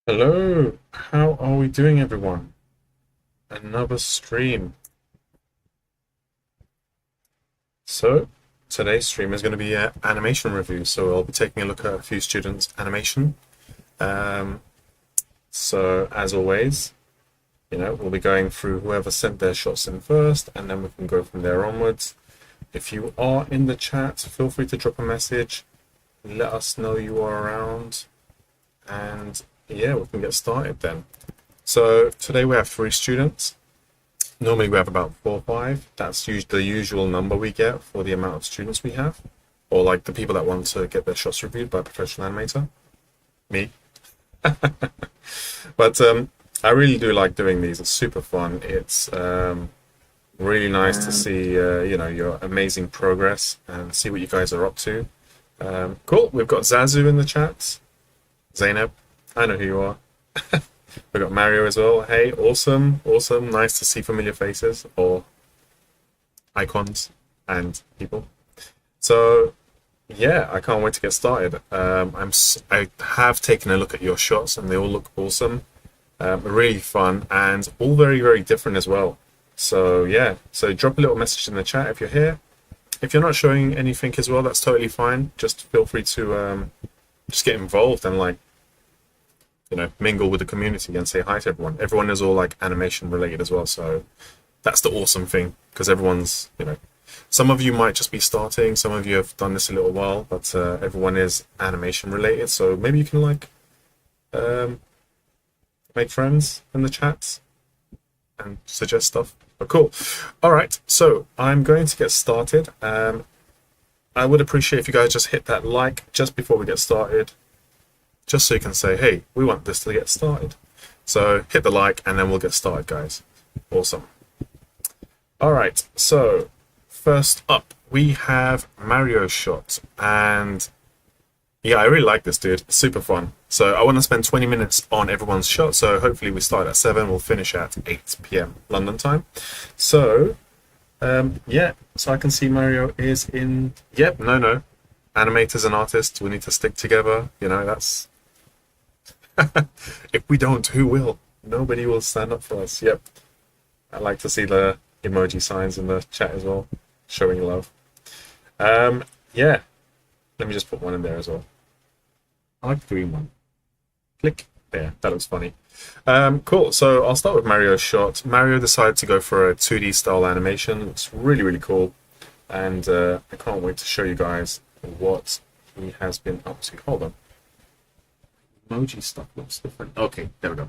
Hello, how are we doing, everyone? Another stream. So, today's stream is going to be an animation review. So, I'll be taking a look at a few students' animation. Um, so, as always, we'll be going through whoever sent their shots in first, and then we can go from there onwards. If you are in the chat, feel free to drop a message. Let us know you are around, and yeah, we can get started then. So today we have 3 students. Normally we have about 4 or 5. That's the usual number we get for the amount of students we have, or like the people that want to get their shots reviewed by a professional animator. Me. But I really do like doing these. It's super fun. It's really nice to see your amazing progress and see what you guys are up to. Cool. We've got Zazu in the chat. Zainab, I know who you are. We've got Mario as well. Hey, awesome, awesome. Nice to see familiar faces or icons and people. So, yeah, I can't wait to get started. I have taken a look at your shots and they all look awesome. Really fun and all very, very different as well. So, yeah, so drop a little message in the chat if you're here. If you're not showing anything as well, that's totally fine. Just feel free to just get involved and mingle with the community and say hi to everyone. Everyone is all like animation related as well, so that's the awesome thing, because everyone's, some of you might just be starting, some of you have done this a little while, but everyone is animation related, so maybe you can make friends in the chats and suggest stuff. But cool. All right, so I'm going to get started. I would appreciate if you guys just hit that like just before we get started, just so you can say, hey, we want this to get started. So hit the like and then we'll get started, guys. Awesome. All right, so first up, we have Mario's shot. And yeah, I really like this, dude. It's super fun. So I want to spend 20 minutes on everyone's shot. So hopefully we start at 7, we'll finish at 8 p.m. London time. So, yeah, so I can see Mario is in, yep, no. Animators and artists, we need to stick together. That's... If we don't, who will? Nobody will stand up for us. Yep. I like to see the emoji signs in the chat as well, showing love. Yeah. Let me just put one in there as well. I like the green one. Click. There. That looks funny. Cool. So I'll start with Mario's shot. Mario decided to go for a 2D style animation. It's really, really cool. And I can't wait to show you guys what he has been up to. Hold on. Emoji stuff looks different. Okay, there we go.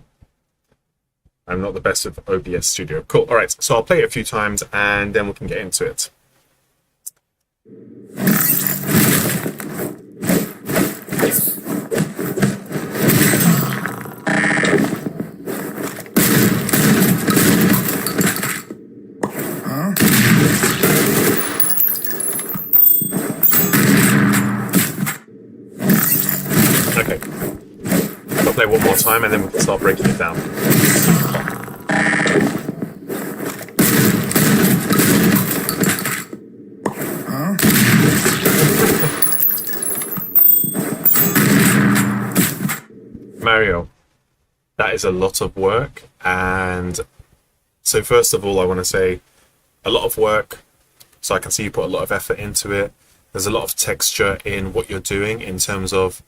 I'm not the best with OBS Studio. Cool. All right, so I'll play it a few times and then we can get into it. Okay. I'll play one more time and then we can start breaking it down. Mario, that is a lot of work, and so first of all I want to say a lot of work, so I can see you put a lot of effort into it. There's a lot of texture in what you're doing in terms of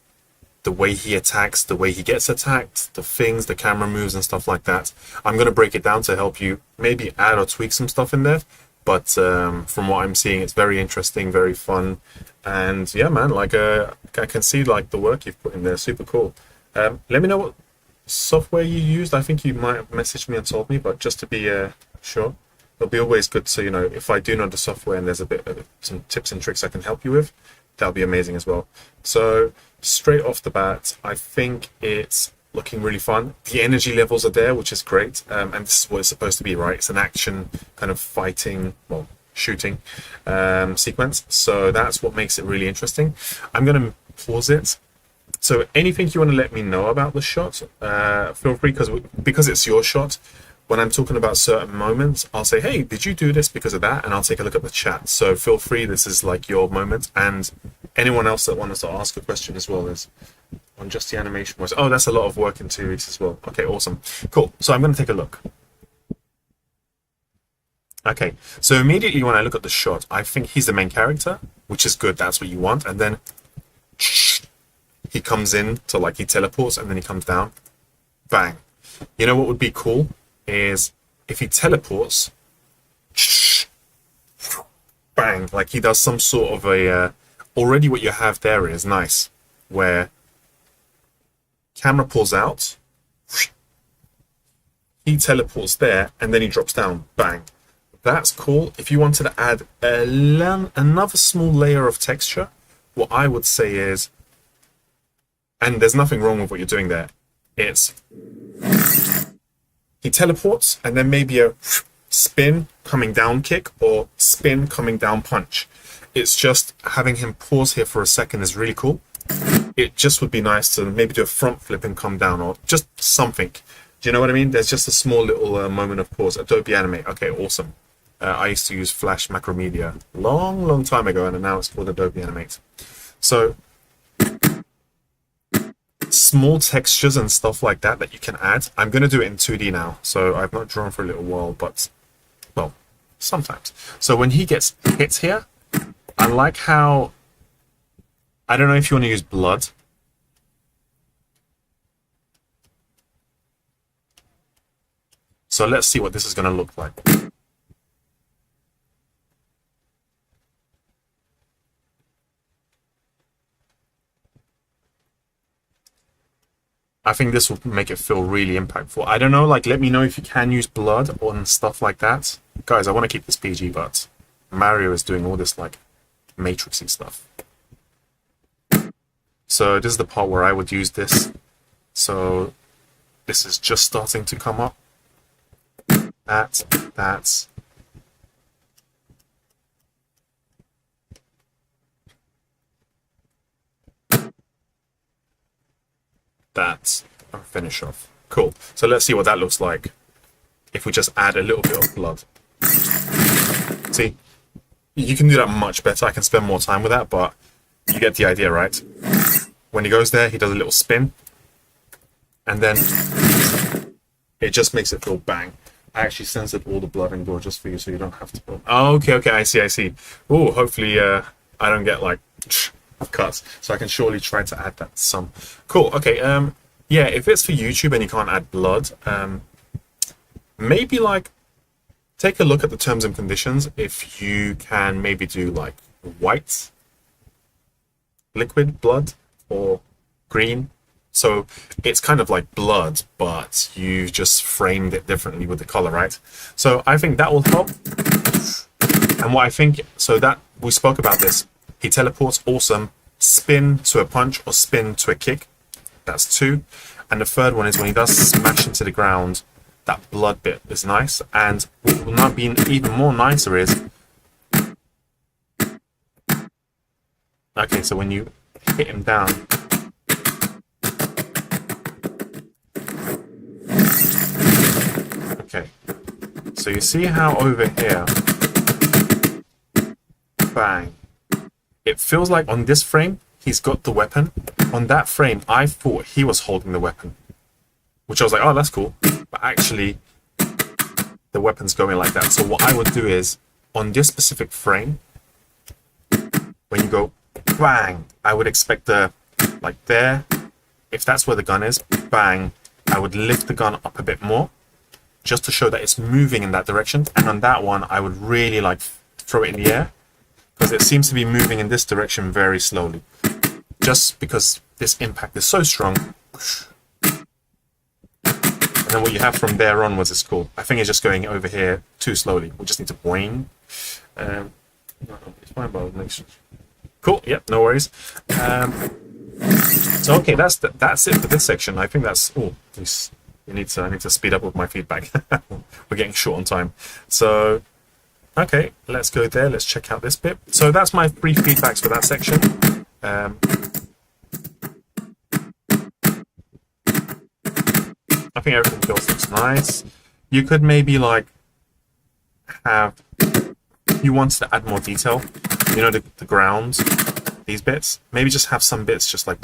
the way he attacks, the way he gets attacked, the things, the camera moves and stuff like that. I'm going to break it down to help you maybe add or tweak some stuff in there, but from what I'm seeing, it's very interesting, very fun, and yeah, man, I can see the work you've put in there. Super cool. Let me know what software you used. I think you might have messaged me and told me, but just to be sure, it'll be always good to, if I do know the software and there's a bit of some tips and tricks I can help you with, that'll be amazing as well. So straight off the bat, I think it's looking really fun. The energy levels are there, which is great, and this is what it's supposed to be, right? It's an action kind of fighting, well, shooting sequence, so that's what makes it really interesting. I'm going to pause it. So anything you want to let me know about the shot, feel free, because it's your shot. When I'm talking about certain moments, I'll say, hey, did you do this because of that? And I'll take a look at the chat. So feel free, this is like your moment. And anyone else that wants to ask a question as well is on just the animation was. Oh, that's a lot of work in 2 weeks as well. Okay, awesome. Cool. So I'm going to take a look. Okay, so immediately when I look at the shot, I think he's the main character, which is good. That's what you want. And then he comes in to like, he teleports and then he comes down. Bang. You know what would be cool is if he teleports, bang, like he does some sort of a, already what you have there is nice, where camera pulls out, he teleports there, and then he drops down, bang. That's cool. If you wanted to add another small layer of texture, what I would say is, and there's nothing wrong with what you're doing there, it's he teleports and then maybe a spin coming down kick or spin coming down punch. It's just having him pause here for a second is really cool. It just would be nice to maybe do a front flip and come down, or just something. Do you know what I mean? There's just a small little moment of pause. Adobe Animate. Okay, awesome. I used to use Flash Macromedia long time ago, and now it's called Adobe Animate. So small textures and stuff like that that you can add. I'm going to do it in 2D now, so I've not drawn for a little while, but, well, sometimes. So when he gets hit here, I like how, I don't know if you want to use blood. So let's see what this is going to look like. I think this will make it feel really impactful. I don't know, like, let me know if you can use blood on stuff like that. Guys, I want to keep this PG, but Mario is doing all this, like, matrixy stuff. So this is the part where I would use this. So this is just starting to come up. That's... That's a finish off. Cool. So let's see what that looks like if we just add a little bit of blood. See, you can do that much better. I can spend more time with that, but you get the idea, right? When he goes there, he does a little spin, and then it just makes it feel bang. I actually censored all the blood and gore just for you, so you don't have to. Oh, okay, I see. Oh, hopefully I don't get like cuts, so I can surely try to add that some. Cool. Okay. Yeah, if it's for YouTube and you can't add blood, maybe like take a look at the terms and conditions. If you can maybe do like white liquid blood or green, so it's kind of like blood, but you've just framed it differently with the color, right? So I think that will help. And what I think, so that we spoke about this. He teleports, awesome. Spin to a punch or spin to a kick. That's 2. And the third one is when he does smash into the ground, that blood bit is nice. And what will not be even more nicer is, okay, so when you hit him down, okay, so you see how over here, bang, it feels like on this frame, he's got the weapon. On that frame, I thought he was holding the weapon, which I was like, oh, that's cool. But actually, the weapon's going like that. So what I would do is, on this specific frame, when you go bang, I would expect the, like there, if that's where the gun is, bang, I would lift the gun up a bit more, just to show that it's moving in that direction. And on that one, I would really like throw it in the air, because it seems to be moving in this direction very slowly. Just because this impact is so strong. And then what you have from there onwards is cool. I think it's just going over here too slowly. We just need to boing. It's fine, but cool, yep, no worries. So okay, that's it for this section. I think that's, oh, I need to speed up with my feedback. We're getting short on time. So okay, let's go there. Let's check out this bit. So that's my brief feedbacks for that section. I think everything else looks nice. You could maybe like have, you want to add more detail, you know, the ground, these bits, maybe just have some bits just like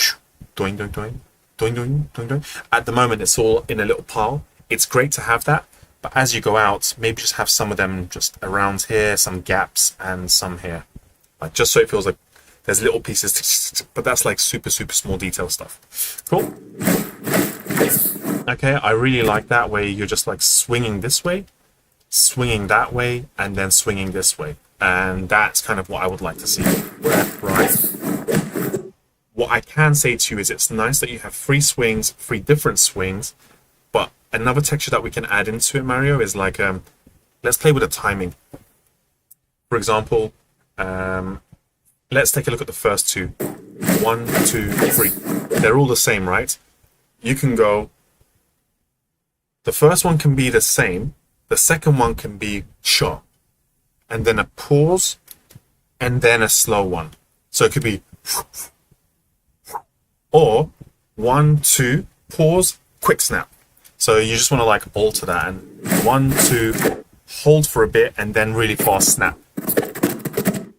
doing, doing, doing, doing, doing, doing, doing. At the moment, it's all in a little pile. It's great to have that, but as you go out, maybe just have some of them just around here, some gaps, and some here. Like, just so it feels like there's little pieces, but that's like super, super small detail stuff. Cool. Okay, I really like that way. You're just like swinging this way, swinging that way, and then swinging this way. And that's kind of what I would like to see. Left, right. What I can say to you is it's nice that you have 3 swings, 3 different swings, but another texture that we can add into it, Mario, is like, let's play with the timing. For example, let's take a look at the first 2. 1, 2, 3. They're all the same, right? You can go, the first one can be the same, the second one can be short, and then a pause, and then a slow one. So it could be, or 1, 2, pause, quick snap. So you just want to like alter that, and 1, 2, hold for a bit, and then really fast snap.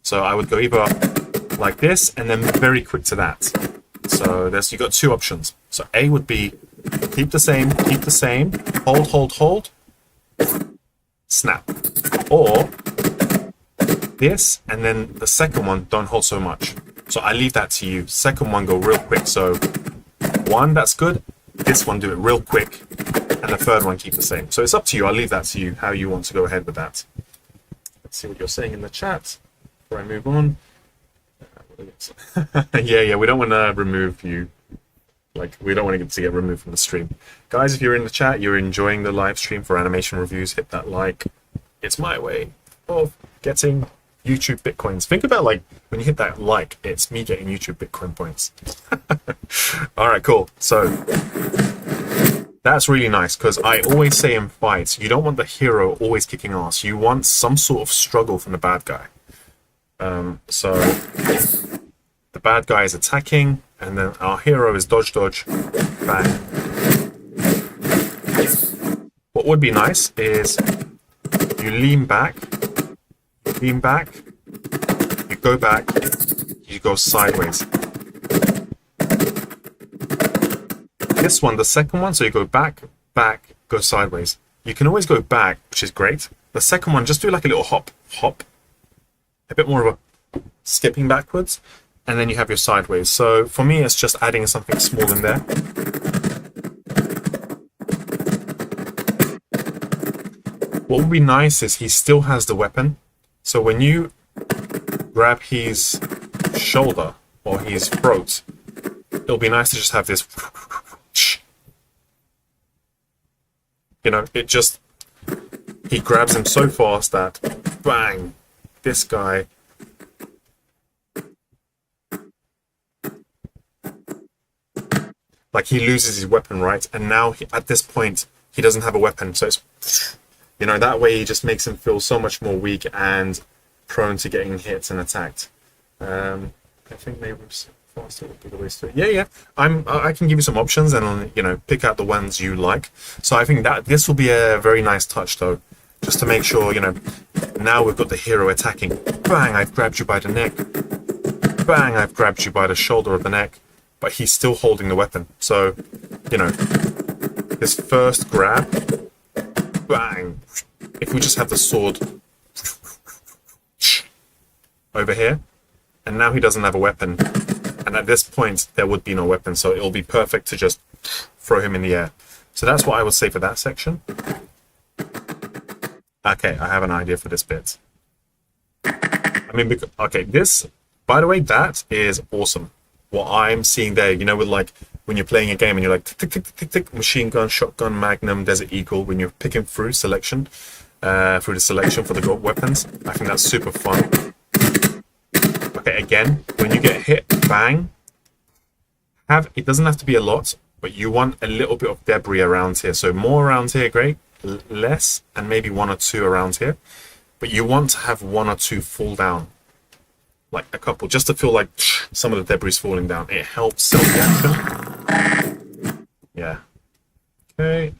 So I would go either like this, and then very quick to that. So there's, you got 2 options. So A would be keep the same, hold, hold, hold, snap. Or this, and then the second one, don't hold so much. So I leave that to you. Second one, go real quick. So 1, that's good. This one, do it real quick. And the third one, keep the same. So it's up to you. I'll leave that to you, how you want to go ahead with that. Let's see what you're saying in the chat before I move on. Yeah, we don't want to remove you. Like, we don't want to get removed from the stream. Guys, if you're in the chat, you're enjoying the live stream for animation reviews, hit that like. It's my way of getting YouTube Bitcoins. Think about, like, when you hit that like, it's me getting YouTube Bitcoin points. All right, cool. So that's really nice, because I always say in fights, you don't want the hero always kicking ass. You want some sort of struggle from the bad guy. So the bad guy is attacking, and then our hero is dodge, dodge, bang. What would be nice is you lean back, you go back, you go sideways. This one, the second one, so you go back, back, go sideways. You can always go back, which is great. The second one, just do like a little hop, hop. A bit more of a skipping backwards, and then you have your sideways. So for me, it's just adding something small in there. What would be nice is he still has the weapon. So when you grab his shoulder or his throat, it'll be nice to just have this. You know, it just, he grabs him so fast that bang, this guy. Like, he loses his weapon, right? And now at this point, he doesn't have a weapon. So it's, you know, that way he just makes him feel so much more weak and prone to getting hit and attacked. I think maybe faster would be the way to do it. Yeah. I can give you some options and, you know, pick out the ones you like. So I think that this will be a very nice touch, though, just to make sure, you know, now we've got the hero attacking. Bang, I've grabbed you by the neck. Bang, I've grabbed you by the shoulder of the neck. But he's still holding the weapon. So, you know, his first grab, bang. If we just have the sword over here, and now he doesn't have a weapon. And at this point, there would be no weapon, so it'll be perfect to just throw him in the air. So that's what I would say for that section. Okay, I have an idea for this bit. I mean, okay, this, by the way, that is awesome. What I'm seeing there, you know, with like, when you're playing a game and you're like, tick, tick, tick, tick, tick, machine gun, shotgun, magnum, Desert Eagle, when you're picking through selection, through the selection for the weapons, I think that's super fun. Okay, again, when you get hit, bang, it doesn't have to be a lot, but you want a little bit of debris around here. So more around here, great, less, and maybe 1 or 2 around here. But you want to have 1 or 2 fall down, like a couple, just to feel like some of the debris is falling down. It helps sell the action. Yeah. Okay,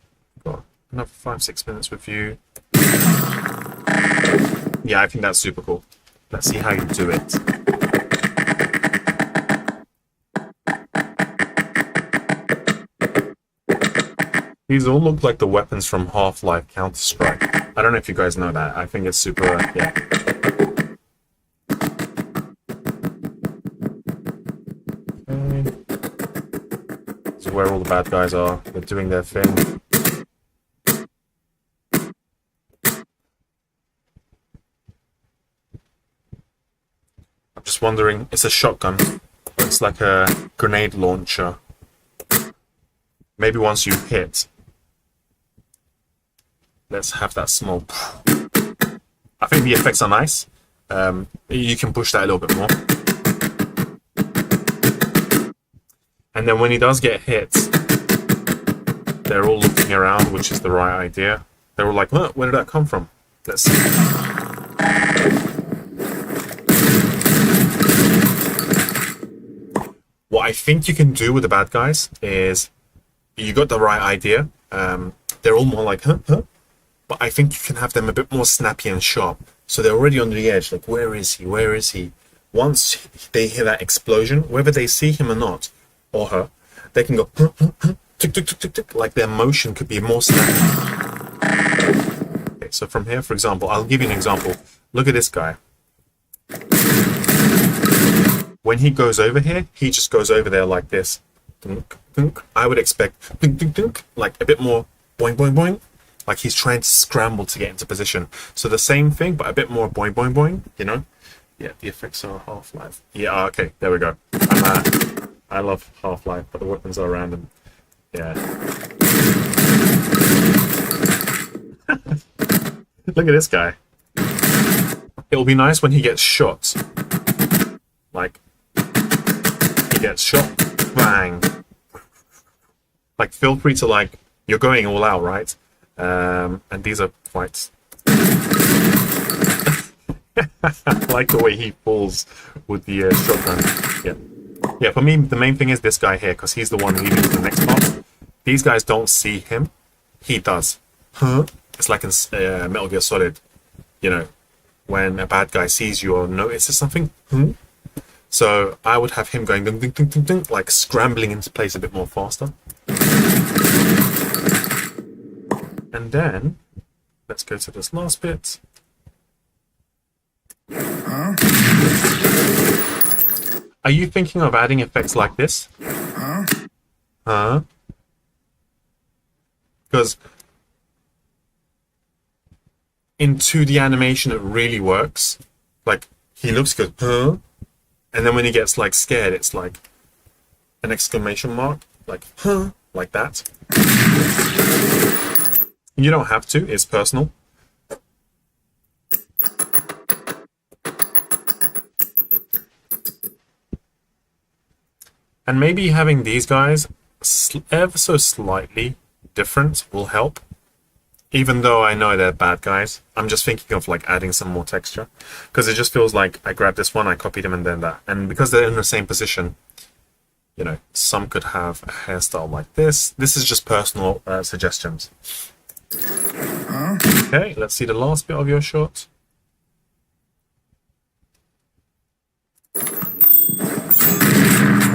got another 5-6 minutes with you. Yeah, I think that's super cool. Let's see how you do it. These all look like the weapons from Half-Life Counter-Strike. I don't know if you guys know that. I think it's super, yeah. Okay. This is where all the bad guys are. They're doing their thing. I'm just wondering, it's a shotgun. It's like a grenade launcher. Maybe once you hit, let's have that small. I think the effects are nice. You can push that a little bit more. And then when he does get hit, they're all looking around, which is the right idea. They're all like, huh, where did that come from? Let's see. What I think you can do with the bad guys is, you got the right idea. They're all more like, huh? But I think you can have them a bit more snappy and sharp. So they're already on the edge, like, where is he? Where is he? Once they hear that explosion, whether they see him or not, or her, they can go, huh, tick, tick, tick, tick, tick. Like their motion could be more snappy. Okay, so from here, for example, I'll give you an example. Look at this guy. When he goes over here, he just goes over there like this. I would expect like a bit more boing, boing, boing. Like he's trying to scramble to get into position. So the same thing, but a bit more boing, boing, boing, you know? Yeah, the effects are Half-Life. Yeah, okay, there we go. I love Half-Life, but the weapons are random. Yeah. Look at this guy. It'll be nice when he gets shot. Like, he gets shot, bang. Like, feel free to, like, you're going all out, right? And these are quite... I like the way he falls with the shotgun. Yeah, for me, the main thing is this guy here, because he's the one leading to the next part. These guys don't see him. He does. Huh? It's like in Metal Gear Solid, you know, when a bad guy sees you or notices something. So I would have him going ding, ding, ding, ding, ding, like scrambling into place a bit more faster. And then, let's go to this last bit. Are you thinking of adding effects like this? Because in 2D animation, it really works. Like, he looks good, and then when he gets, like, scared, it's like an exclamation mark, like, like that. You don't have to, it's personal. And maybe having these guys ever so slightly different will help. Even though I know they're bad guys, I'm just thinking of like adding some more texture. Because it just feels like I grabbed this one, I copied him, and then that. And because they're in the same position, you know, some could have a hairstyle like this. This is just personal suggestions. Okay, let's see the last bit of your shot.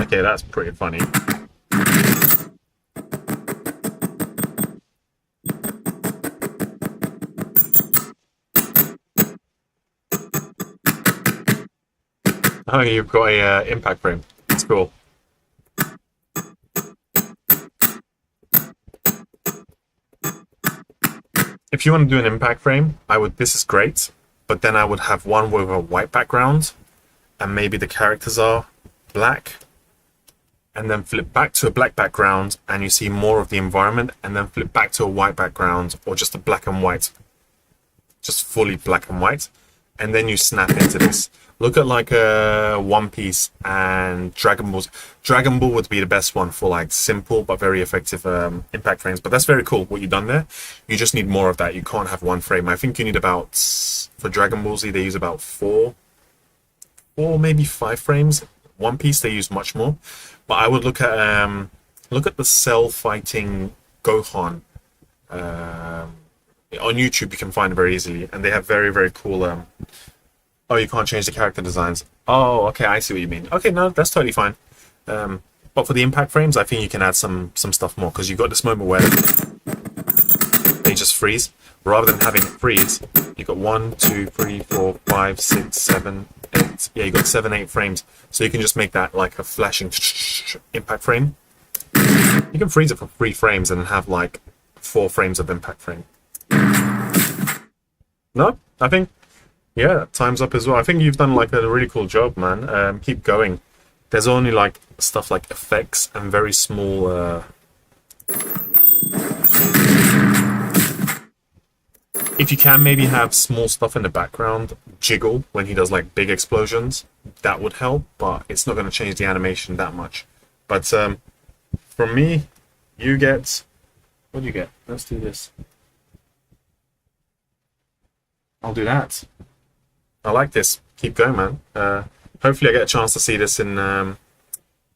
Okay, that's pretty funny. Oh, you've got a impact frame. That's cool. If you want to do an impact frame, this is great, but then I would have one with a white background, and maybe the characters are black, and then flip back to a black background, and you see more of the environment, and then flip back to a white background, or just a black and white. Just fully black and white. And then you snap into this. Look at like One Piece and Dragon Ball. Dragon Ball would be the best one for like simple but very effective impact frames. But that's very cool what you've done there. You just need more of that. You can't have one frame. I think you need about, for Dragon Ball Z, they use about 4 or maybe 5 frames. One Piece, they use much more. But I would look at the Cell fighting Gohan. On YouTube, you can find it very easily, and they have very, very cool. Oh, you can't change the character designs. Oh, okay, I see what you mean. Okay, no, that's totally fine. But for the impact frames, I think you can add some stuff more, because you've got this moment where they just freeze. Rather than having it freeze, you've got 1, 2, 3, 4, 5, 6, 7, 8. Yeah, you've got 7, 8 frames. So you can just make that like a flashing impact frame. You can freeze it for 3 frames and have like 4 frames of impact frame. No, I think, yeah, time's up as well. I think you've done like a really cool job, man. Keep going. There's only like stuff like effects and very small. If you can maybe have small stuff in the background jiggle when he does like big explosions, that would help, but it's not going to change the animation that much. But from me, you get, what do you get? Let's do this. I'll do that. I like this. Keep going, man. Hopefully I get a chance to see this in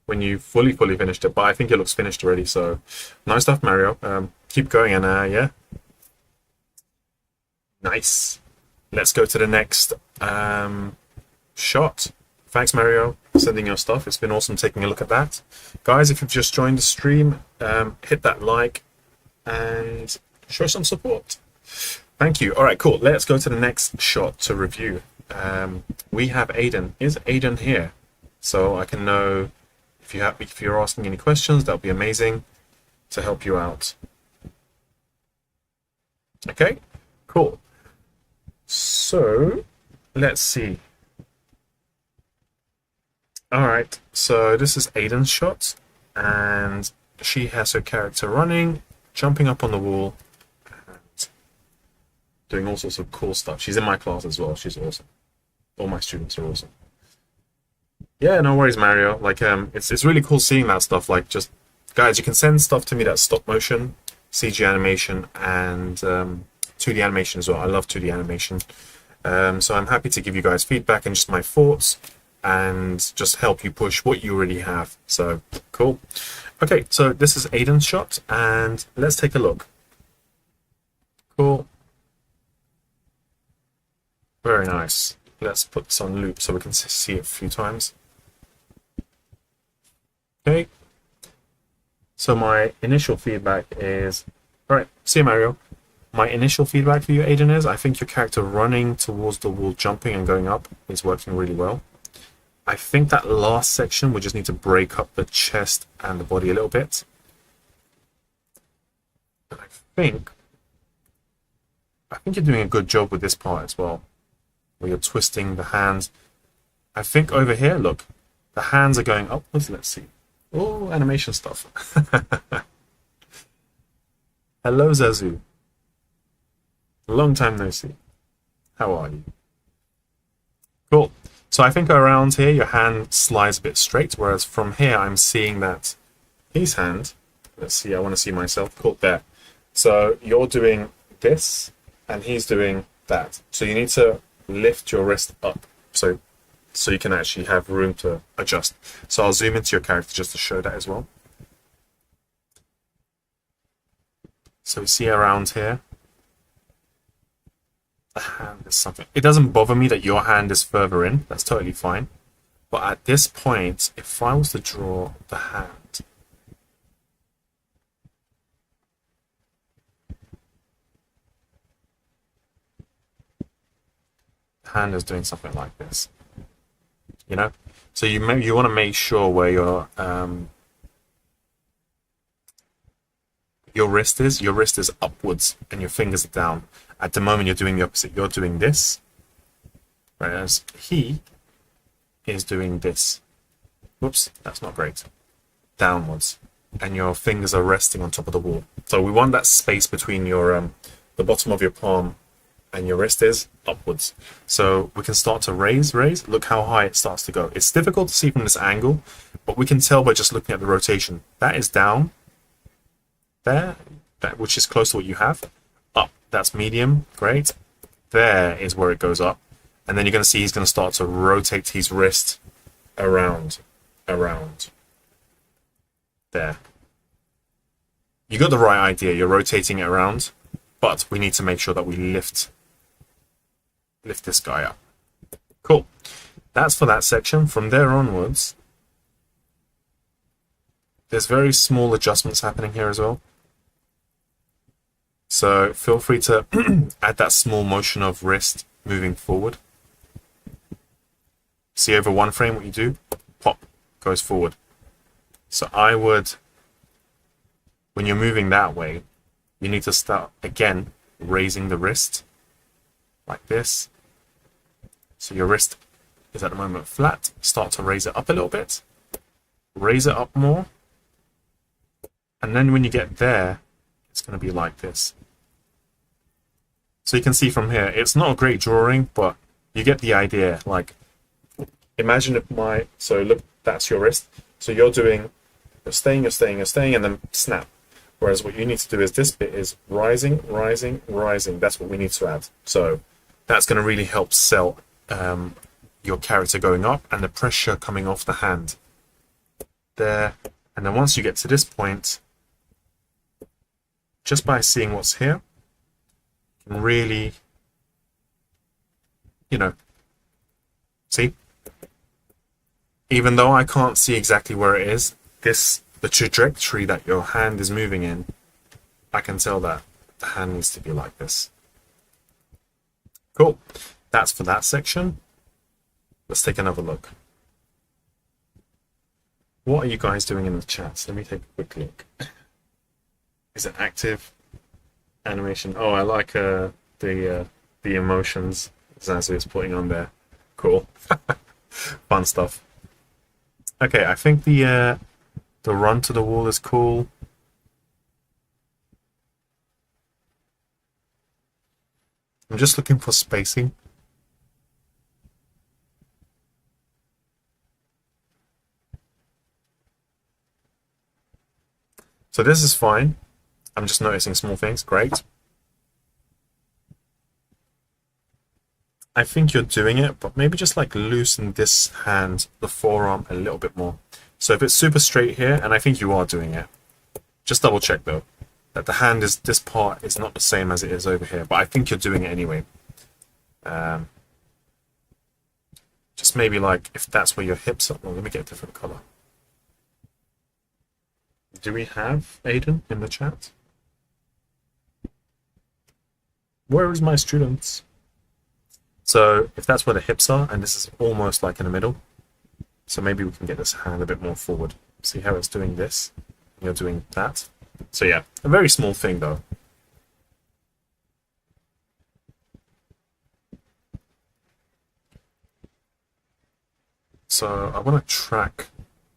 when you fully finished it, but I think it looks finished already, so nice stuff, Mario. Keep going, and yeah. Nice. Let's go to the next shot. Thanks, Mario, for sending your stuff. It's been awesome taking a look at that. Guys, if you've just joined the stream, hit that like and show some support. Thank you. All right, cool. Let's go to the next shot to review. We have Aiden. Is Aiden here? So I can know if you're asking any questions. That'll be amazing to help you out. Okay, cool. So let's see. All right, so this is Aiden's shot, and she has her character running, jumping up on the wall, and doing all sorts of cool stuff. She's in my class as well. She's awesome. All my students are awesome. Yeah, no worries, Mario. Like, it's really cool seeing that stuff. Like, just guys, you can send stuff to me that's stop motion, CG animation, and 2D animation as well. I love 2D animation. So I'm happy to give you guys feedback and just my thoughts and just help you push what you already have. So cool. Okay, so this is Aiden's shot, and let's take a look. Cool. Very nice. Let's put this on loop so we can see it a few times. Okay. So my initial feedback is, all right, see you, Mario. My initial feedback for you, Aiden, is I think your character running towards the wall, jumping and going up is working really well. I think that last section, we just need to break up the chest and the body a little bit. And I think you're doing a good job with this part as well, where you're twisting the hands. I think over here, look, the hands are going upwards. Let's see. Oh, animation stuff. Hello, Zazu. Long time no see. How are you? Cool. So I think around here your hand slides a bit straight, whereas from here I'm seeing that his hand, let's see, I want to see myself, cool, there. So you're doing this and he's doing that. So you need to lift your wrist up so you can actually have room to adjust. So I'll zoom into your character just to show that as well. So we see around here, the hand is something. It doesn't bother me that your hand is further in. That's totally fine. But at this point, if I was to draw the hand, the hand is doing something like this. You know, so you want to make sure where your wrist is. Your wrist is upwards and your fingers are down. At the moment, you're doing the opposite. You're doing this, whereas he is doing this. Whoops, that's not great. Downwards, and your fingers are resting on top of the wall. So we want that space between your the bottom of your palm and your wrist is upwards. So we can start to raise. Look how high it starts to go. It's difficult to see from this angle, but we can tell by just looking at the rotation. That is down there, that which is close to what you have. Up, that's medium, great. There is where it goes up. And then you're going to see he's going to start to rotate his wrist around. There. You got the right idea. You're rotating it around, but we need to make sure that we lift this guy up. Cool. That's for that section. From there onwards, there's very small adjustments happening here as well. So feel free to add that small motion of wrist moving forward. See over one frame what you do? Pop, goes forward. So I would, when you're moving that way, you need to start, again, raising the wrist like this. So your wrist is at the moment flat. Start to raise it up a little bit. Raise it up more. And then when you get there, it's going to be like this. So you can see from here, it's not a great drawing, but you get the idea. Like, imagine if so look, that's your wrist. So you're staying, and then snap. Whereas what you need to do is this bit is rising, rising, rising. That's what we need to add. So that's going to really help sell your character going up and the pressure coming off the hand. There. And then once you get to this point, just by seeing what's here, you can really, see? Even though I can't see exactly where it is, the trajectory that your hand is moving in, I can tell that the hand needs to be like this. Cool. That's for that section. Let's take another look. What are you guys doing in the chats? Let me take a quick look. Is it active? Animation. Oh, I like the emotions Zazu is putting on there. Cool. Fun stuff. Okay, I think the run to the wall is cool. I'm just looking for spacing. So this is fine. I'm just noticing small things. Great. I think you're doing it, but maybe just like loosen this hand, the forearm, a little bit more. So if it's super straight here, and I think you are doing it, just double check though, that the hand is, this part is not the same as it is over here, but I think you're doing it anyway. Just maybe like, if that's where your hips are, well, let me get a different color. Do we have Aiden in the chat? Where is my students? So if that's where the hips are, and this is almost like in the middle, so maybe we can get this hand a bit more forward. See how it's doing this? You're doing that. So yeah, a very small thing though. So I want to track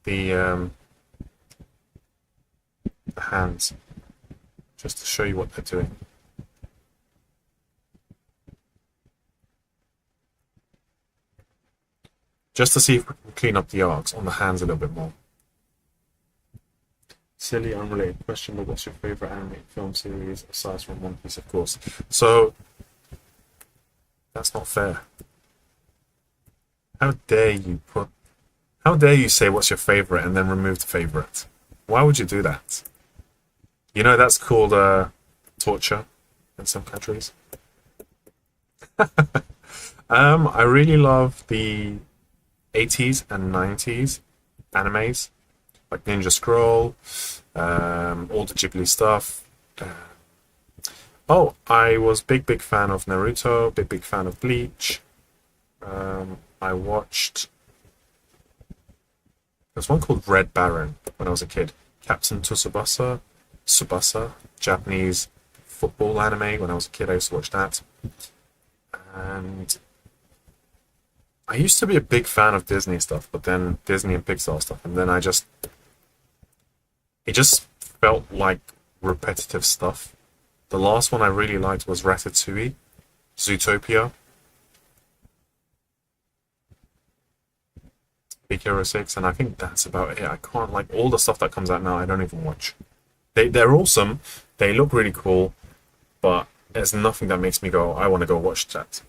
the hands just to show you what they're doing. Just to see if we can clean up the arcs on the hands a little bit more. Silly, unrelated question, but what's your favorite animated film series aside from One Piece, of course? So, that's not fair. How dare you say what's your favorite and then remove the favorite? Why would you do that? You know that's called torture in some countries. I really love the 80s and 90s animes, like Ninja Scroll, all the Ghibli stuff. I was big fan of Naruto, big fan of Bleach. I watched, there's one called Red Baron when I was a kid. Captain Tsubasa, Japanese football anime. When I was a kid, I used to watch that. And I used to be a big fan of Disney stuff, but then Disney and Pixar stuff, and then it just felt like repetitive stuff. The last one I really liked was Ratatouille, Zootopia, Big Hero 6, and I think that's about it. I can't, like, all the stuff that comes out now, I don't even watch. They're awesome, they look really cool, but there's nothing that makes me go, I want to go watch that.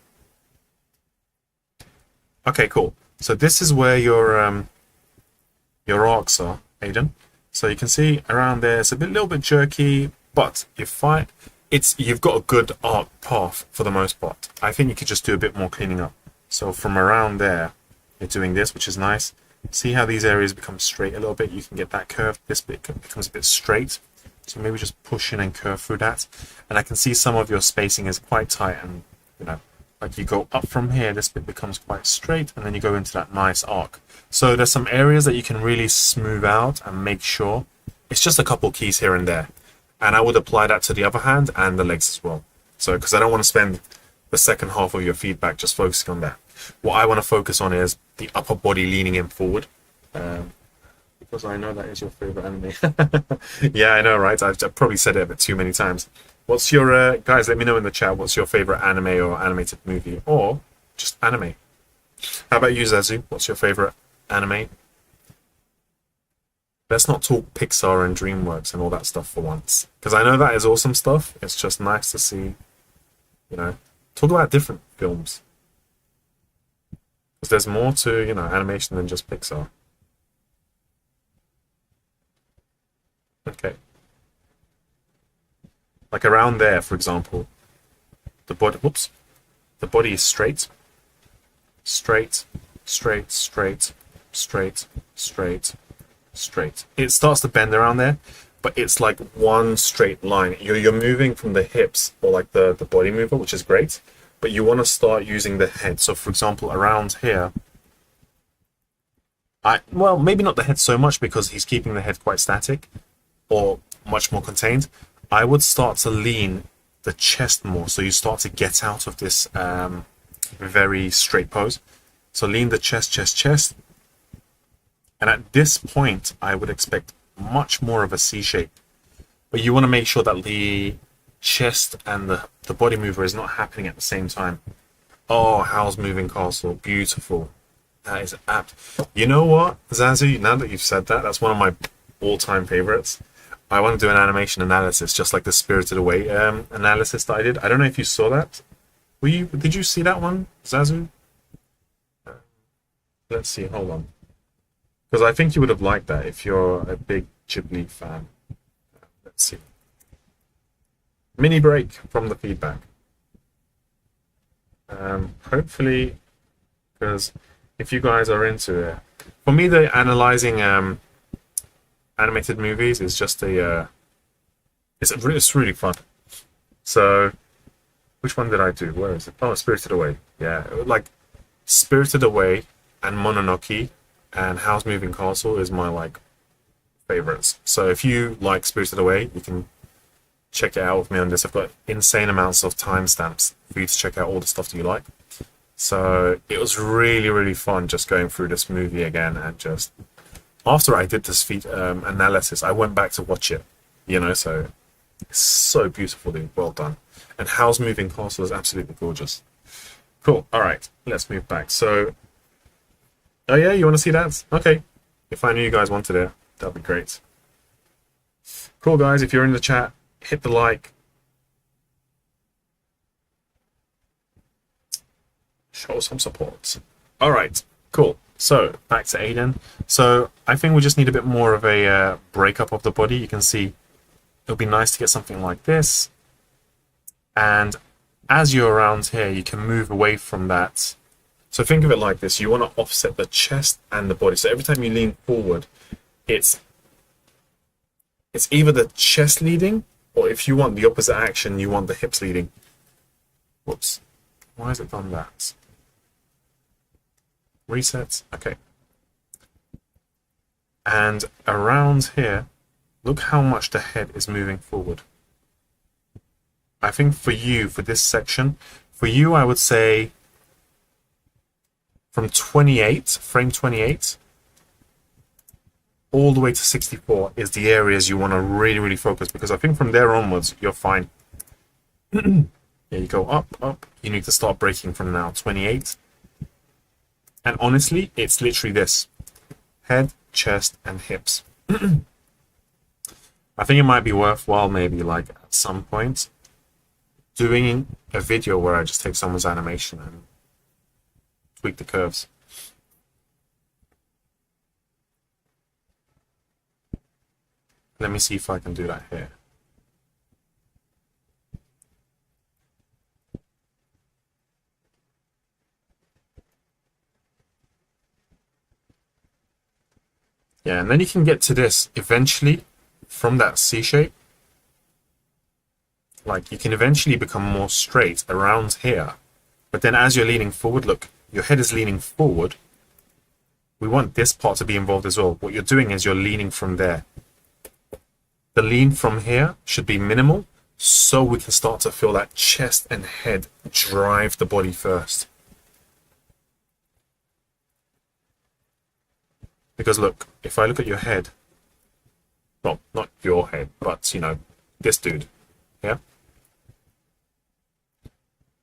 Okay, cool. So this is where your arcs are, Aiden. So you can see around there, it's a little bit jerky, but you've got a good arc path for the most part. I think you could just do a bit more cleaning up. So from around there, you're doing this, which is nice. See how these areas become straight a little bit? You can get that curve. This bit becomes a bit straight. So maybe just push in and curve through that. And I can see some of your spacing is quite tight, and you know, like you go up from here, this bit becomes quite straight, and then you go into that nice arc. So there's some areas that you can really smooth out and make sure. It's just a couple keys here and there. And I would apply that to the other hand and the legs as well. So, because I don't want to spend the second half of your feedback just focusing on that. What I want to focus on is the upper body leaning in forward. Because I know that is your favorite anime. Yeah, I know, right? I've probably said it a bit too many times. What's your, guys, let me know in the chat, what's your favorite anime or animated movie? Or just anime. How about you, Zazu? What's your favorite anime? Let's not talk Pixar and DreamWorks and all that stuff for once. Because I know that is awesome stuff. It's just nice to see, you know, talk about different films. Because there's more to, you know, animation than just Pixar. Okay. Like around there, for example, the body, whoops, the body is straight, straight, straight, straight, straight, straight, straight. It starts to bend around there, but it's like one straight line. You're moving from the hips, or like the BodyMover, which is great, but you want to start using the head. So for example, around here, well, maybe not the head so much because he's keeping the head quite static or much more contained. I would start to lean the chest more, so you start to get out of this very straight pose. So lean the chest, chest, chest. And at this point, I would expect much more of a C shape. But you want to make sure that the chest and the BodyMover is not happening at the same time. Oh, Howl's Moving Castle. Beautiful. That is apt. You know what, Zazu, now that you've said that, that's one of my all-time favorites. I want to do an animation analysis, just like the Spirited Away analysis that I did. I don't know if you saw that. Did you see that one, Zazu? Let's see, hold on. Because I think you would have liked that if you're a big Ghibli fan. Let's see. Mini break from the feedback. Hopefully, because if you guys are into it. For me, the analyzing animated movies is just it's really fun. So, which one did I do? Where is it? Oh, Spirited Away. Yeah, like Spirited Away and Mononoke and Howl's Moving Castle is my like favorites. So if you like Spirited Away, you can check it out with me on this. I've got insane amounts of timestamps for you to check out all the stuff that you like. So it was really, really fun just going through this movie again, and just after I did this analysis, I went back to watch it, you know, so it's so beautifully well done. And Howl's Moving Castle is absolutely gorgeous. Cool. All right, let's move back. So, oh yeah, you want to see that? Okay. If I knew you guys wanted it, that'd be great. Cool, guys. If you're in the chat, hit the like. Show some support. All right, cool. So back to Aiden. So I think we just need a bit more of a breakup of the body. You can see it'll be nice to get something like this. And as you're around here, you can move away from that. So think of it like this. You want to offset the chest and the body. So every time you lean forward, it's either the chest leading, or if you want the opposite action, you want the hips leading. Whoops. Why has it done that? Reset. Okay. And around here, look how much the head is moving forward. I think for you, for this section, for you, I would say from 28, frame 28, all the way to 64 is the areas you want to really, really focus, because I think from there onwards, you're fine. There you go, up, up. You need to start breaking from now, 28. And honestly, it's literally this. Head, chest, and hips. I think it might be worthwhile maybe like at some point doing a video where I just take someone's animation and tweak the curves. Let me see if I can do that here. Yeah, and then you can get to this eventually from that C shape. Like, you can eventually become more straight around here. But then as you're leaning forward, look, your head is leaning forward. We want this part to be involved as well. What you're doing is you're leaning from there. The lean from here should be minimal, so we can start to feel that chest and head drive the body first. Because look, if I look at your head, well, not your head, but, you know, this dude, yeah?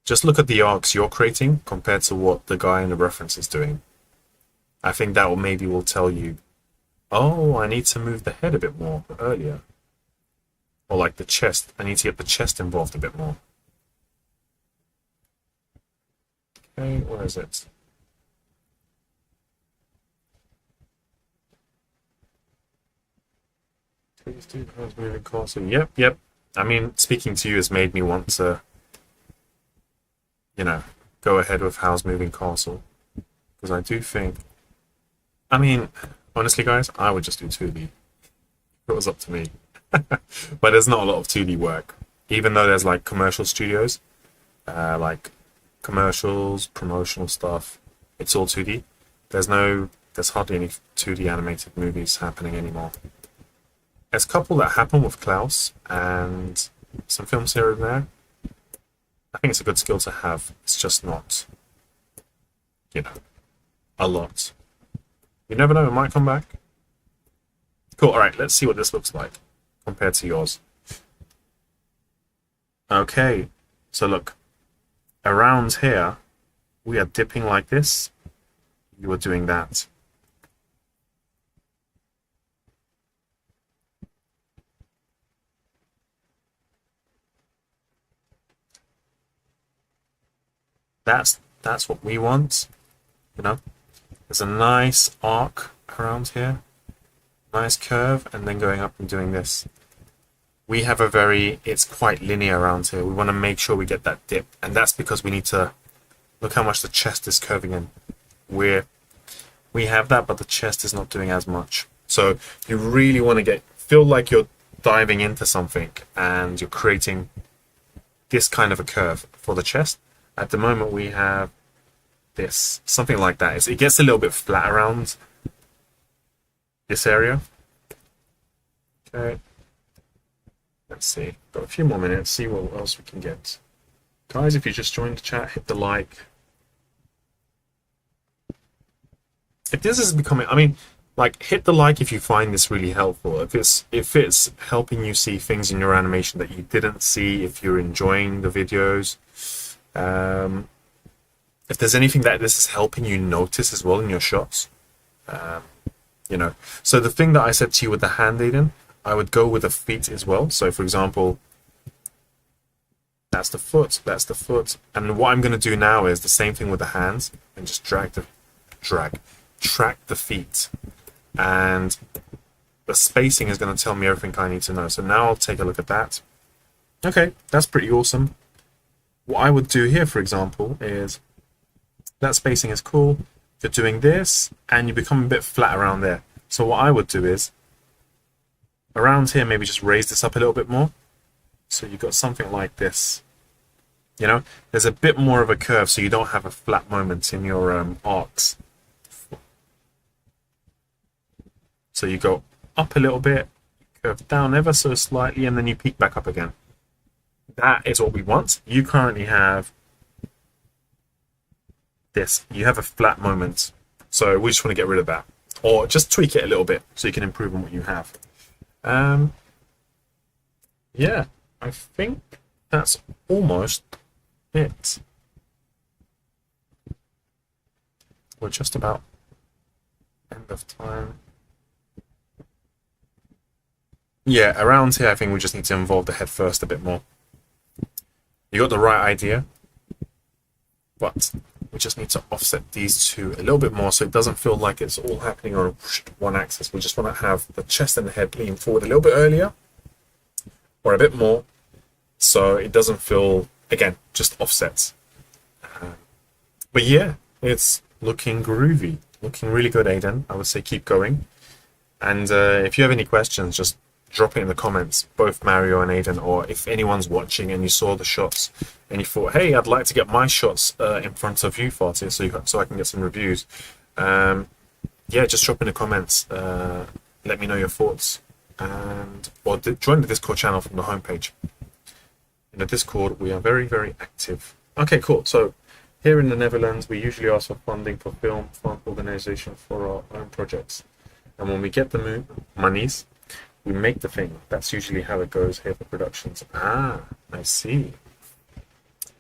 Just look at the arcs you're creating compared to what the guy in the reference is doing. I think that will tell you, oh, I need to move the head a bit more earlier. Or like the chest, I need to get the chest involved a bit more. Okay, where is it? Please do how's moving castle. Yep. I mean, speaking to you has made me want to, you know, go ahead with How's Moving Castle. Because I do think, I mean, honestly guys, I would just do 2D. If it was up to me. But there's not a lot of 2D work. Even though there's like commercial studios, like commercials, promotional stuff, it's all 2D. There's hardly any 2D animated movies happening anymore. There's a couple that happen with Klaus and some films here and there. I think it's a good skill to have. It's just not, you know, a lot. You never know, it might come back. Cool, alright, let's see what this looks like compared to yours. Okay, so look, around here, we are dipping like this. You are doing that. That's what we want, you know. There's a nice arc around here, nice curve, and then going up and doing this. We have it's quite linear around here. We want to make sure we get that dip, and that's because we need to look how much the chest is curving in. We have that, but the chest is not doing as much. So you really want to feel like you're diving into something, and you're creating this kind of a curve for the chest. At the moment, we have this, something like that. It gets a little bit flat around this area. Okay. Let's see. Got a few more minutes. See what else we can get. Guys, if you just joined the chat, hit the like. If this is becoming, I mean, like, hit the like if you find this really helpful. If it's helping you see things in your animation that you didn't see, if you're enjoying the videos. If there's anything that this is helping you notice as well in your shots, you know. So the thing that I said to you with the hand aiding, I would go with the feet as well. So for example, that's the foot, and what I'm going to do now is the same thing with the hands, and just track the feet, and the spacing is going to tell me everything I need to know. So now I'll take a look at that. Okay, that's pretty awesome. What I would do here, for example, is that spacing is cool. You're doing this, and you become a bit flat around there. So what I would do is, around here, maybe just raise this up a little bit more. So you've got something like this. You know, there's a bit more of a curve, so you don't have a flat moment in your arcs. So you go up a little bit, curve down ever so slightly, and then you peak back up again. That is what we want. You currently have this. You have a flat moment. So we just want to get rid of that. Or just tweak it a little bit so you can improve on what you have. Yeah, I think that's almost it. We're just about end of time. Yeah, around here I think we just need to involve the head first a bit more. You got the right idea, but we just need to offset these two a little bit more so it doesn't feel like it's all happening on one axis. We just want to have the chest and the head lean forward a little bit earlier or a bit more so it doesn't feel, again, just offsets. But yeah, it's looking groovy, looking really good, Aiden. I would say keep going. And if you have any questions, just drop it in the comments, both Mario and Aiden, or if anyone's watching and you saw the shots and you thought, hey, I'd like to get my shots in front of you, Fatih, so I can get some reviews. Yeah, just drop in the comments. Let me know your thoughts, and or join the Discord channel from the homepage. In the Discord, we are very, very active. Okay, cool. So here in the Netherlands, we usually ask for funding for film fund organization for our own projects. And when we get the monies, we make the thing. That's usually how it goes here for productions. Ah, I see.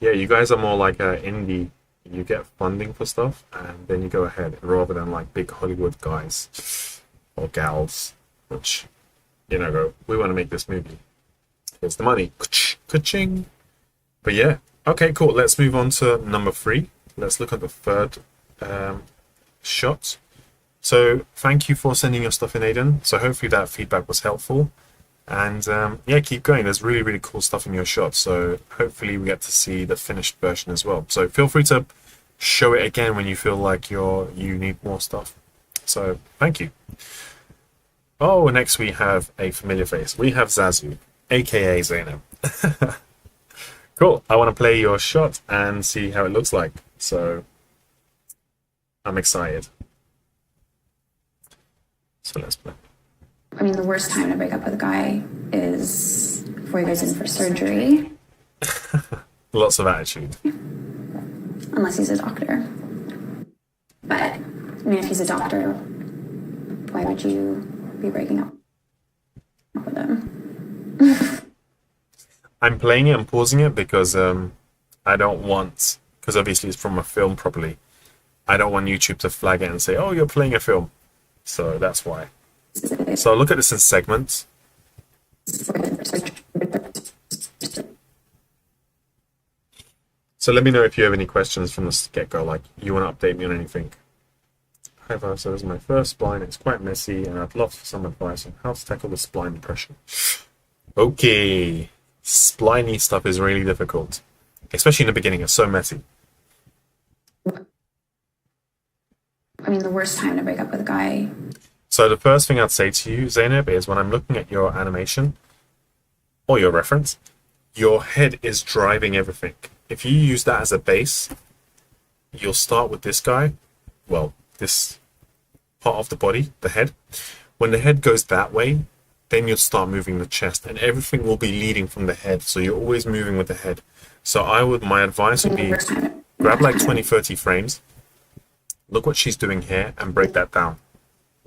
Yeah, you guys are more like indie. You get funding for stuff, and then you go ahead, rather than like big Hollywood guys or gals, which, you know, go, we want to make this movie. Here's the money. Ka-ching. But yeah, okay, cool. Let's move on to number 3. Let's look at the third shot. So thank you for sending your stuff in, Aiden. So hopefully that feedback was helpful. And yeah, keep going. There's really, really cool stuff in your shot. So hopefully we get to see the finished version as well. So feel free to show it again when you feel like you need more stuff. So thank you. Oh, next we have a familiar face. We have Zazu, aka Zainab. Cool. I want to play your shot and see how it looks like. So I'm excited. So let's play. I mean, the worst time to break up with a guy is before he goes in for surgery. Lots of attitude. Unless he's a doctor. But, I mean, if he's a doctor, why would you be breaking up with him? I'm playing it and pausing it because I don't want, because obviously it's from a film properly, I don't want YouTube to flag it and say, oh, you're playing a film. So that's why. So look at this in segments. So let me know if you have any questions from the get-go, like you want to update me on anything. However, so this is my first spline. It's quite messy, and I'd love some advice on how to tackle the spline depression. Okay, spliney stuff is really difficult, especially in the beginning. It's so messy. I mean, the worst time to break up with a guy. So the first thing I'd say to you, Zainab, is when I'm looking at your animation or your reference, your head is driving everything. If you use that as a base, you'll start with this guy, well, this part of the body, the head. When the head goes that way, then you'll start moving the chest, and everything will be leading from the head. So you're always moving with the head. So my advice would be grab like 20-30 frames, look what she's doing here, and break that down.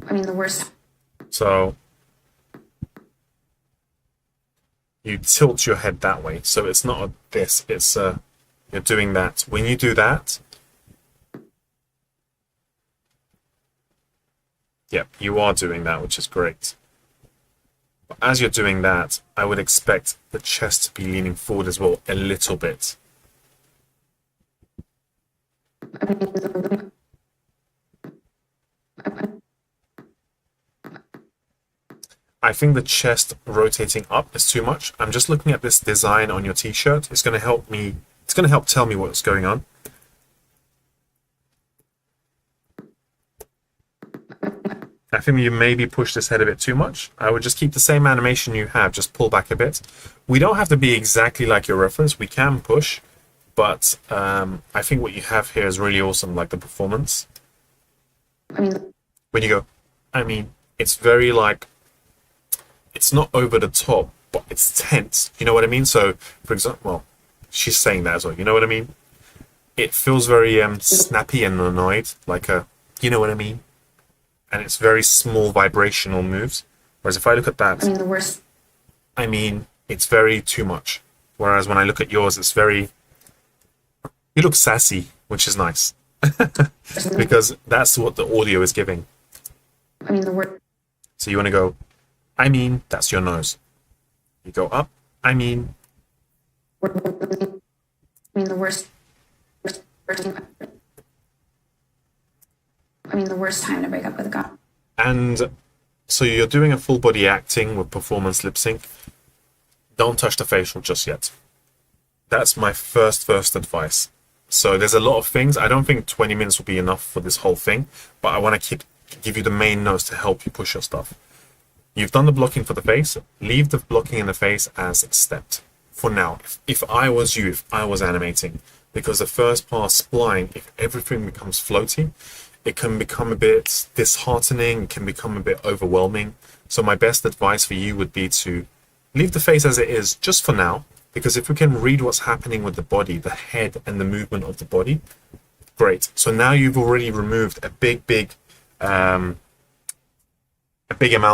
I mean, the worst. So you tilt your head that way. So it's not this, it's you're doing that. When you do that, yeah, you are doing that, which is great. But as you're doing that, I would expect the chest to be leaning forward as well, a little bit. I think the chest rotating up is too much. I'm just looking at this design on your t-shirt. It's going to help me. It's going to help tell me what's going on. I think you maybe push this head a bit too much. I would just keep the same animation you have, just pull back a bit. We don't have to be exactly like your reference. We can push, but I think what you have here is really awesome, like the performance. When you go, I mean, it's very like, it's not over the top, but it's tense. You know what I mean? So, for example, well, she's saying that as well. You know what I mean? It feels very snappy and annoyed, like a, you know what I mean? And it's very small vibrational moves. Whereas if I look at that, I mean, the worst. I mean, it's very too much. Whereas when I look at yours, it's very, you look sassy, which is nice. Because that's what the audio is giving. I mean, the worst. So you want to go, I mean, that's your nose. You go up, I mean. I mean, the worst. I mean, the worst time to break up with a guy. And so you're doing a full body acting with performance lip sync. Don't touch the facial just yet. That's my first advice. So there's a lot of things. I don't think 20 minutes will be enough for this whole thing, but I want to give you the main notes to help you push your stuff. You've done the blocking for the face. Leave the blocking in the face as stepped for now. If I was you, if I was animating, because the first part, spline, if everything becomes floaty, it can become a bit disheartening, it can become a bit overwhelming. So my best advice for you would be to leave the face as it is just for now, because if we can read what's happening with the body, the head and the movement of the body, great. So now you've already removed a big amount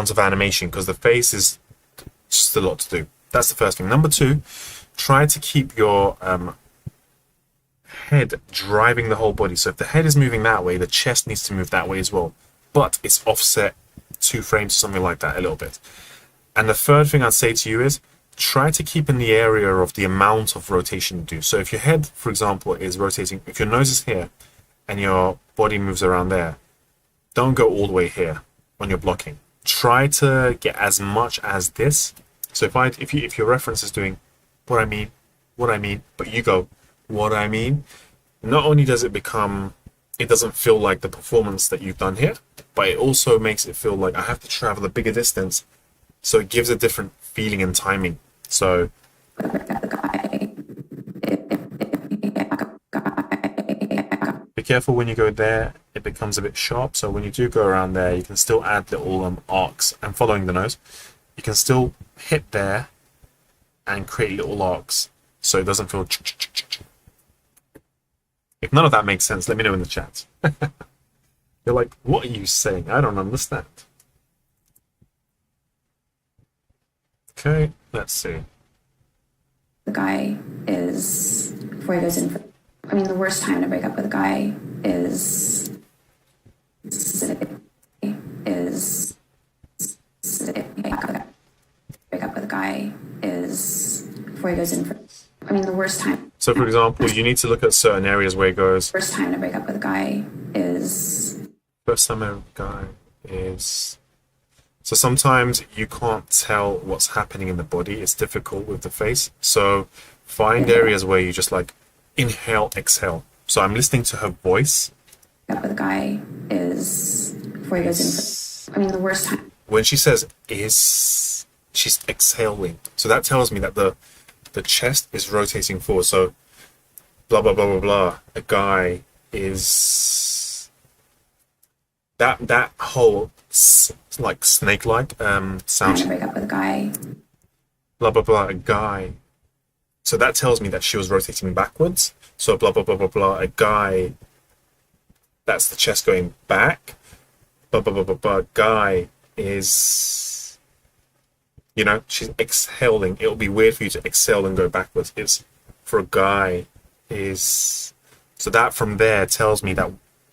of animation, because the face is just a lot to do. That's the first thing. Number two, try to keep your head driving the whole body. So if the head is moving that way, the chest needs to move that way as well, but it's offset 2 frames, something like that, a little bit. And the third thing I'd say to you is try to keep in the area of the amount of rotation you do. So if your head, for example, is rotating, if your nose is here and your body moves around there, don't go all the way here when you're blocking. Try to get as much as this. So if your reference is doing what I mean, but you go what I mean, not only does it doesn't feel like the performance that you've done here, but it also makes it feel like I have to travel a bigger distance. So it gives a different feeling and timing. So be careful when you go there, it becomes a bit sharp. So when you do go around there, you can still add little arcs, and following the nose, you can still hit there and create little arcs so it doesn't feel. If none of that makes sense, let me know in the chat. You're like, what are you saying? I don't understand. Okay, let's see. The guy is, before he goes in for, I mean, the worst time to break up with a guy is break up with a guy is before he goes in for, I mean, the worst time. So for example, you need to look at certain areas where it goes. First time to break up with a guy is. First time a guy is. So sometimes you can't tell what's happening in the body. It's difficult with the face. So find areas where you just like inhale, exhale. So I'm listening to her voice. Up with a guy is before he goes in for, I mean, the worst time. When she says is, she's exhaling. So that tells me that the chest is rotating forward. So blah blah blah blah blah. A guy is that whole like snake-like sound. To break up with a guy. Blah blah blah. A guy. So that tells me that she was rotating backwards. So blah blah blah blah blah. A guy. That's the chest going back. Blah blah blah blah blah. Guy is. You know, she's exhaling. It'll be weird for you to exhale and go backwards. It's for a guy is. So that from there tells me that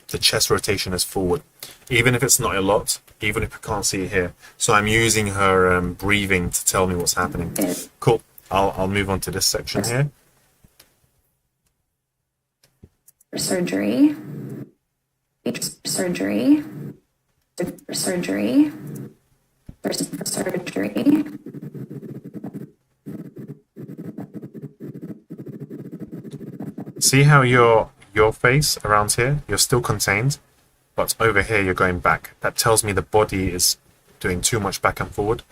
the chest rotation is forward, even if it's not a lot, even if I can't see it here. So I'm using her breathing to tell me what's happening. Cool. I'll move on to this section here. For surgery. Surgery. For surgery. For surgery. See how your face around here, you're still contained, but over here you're going back. That tells me the body is doing too much back and forward.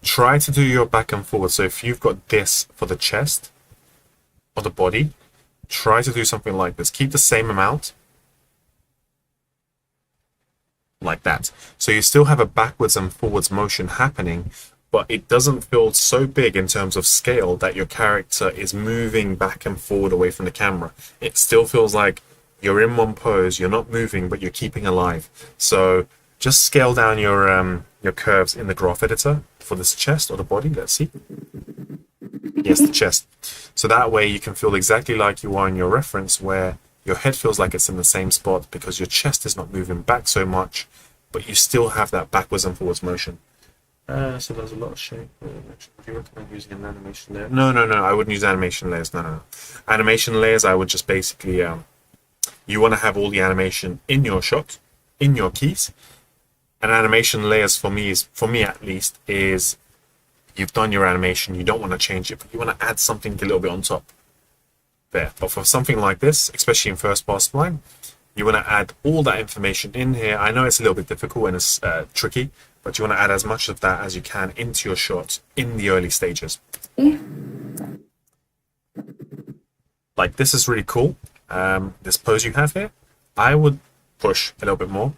Try to do your back and forward. So if you've got this for the chest or the body, try to do something like this. Keep the same amount. Like that. So you still have a backwards and forwards motion happening, but it doesn't feel so big in terms of scale that your character is moving back and forward away from the camera. It still feels like you're in one pose, you're not moving, but you're keeping alive. So just scale down your curves in the graph editor for this chest or the body. Let's see. Yes, the chest. So that way you can feel exactly like you are in your reference, where your head feels like it's in the same spot because your chest is not moving back so much, but you still have that backwards and forwards motion. So there's a lot of shape. Do you recommend using an animation layer? No, I wouldn't use animation layers. No. Animation layers, I would just basically, you want to have all the animation in your shot, in your keys. And animation layers for me at least, is you've done your animation, you don't want to change it, but you want to add something a little bit on top. There. But for something like this, especially in first pass spline, You want to add all that information in here. I know it's a little bit difficult and it's tricky, but you want to add as much of that as you can into your shot in the early stages. Like this is really cool. This pose you have here, I would push a little bit more.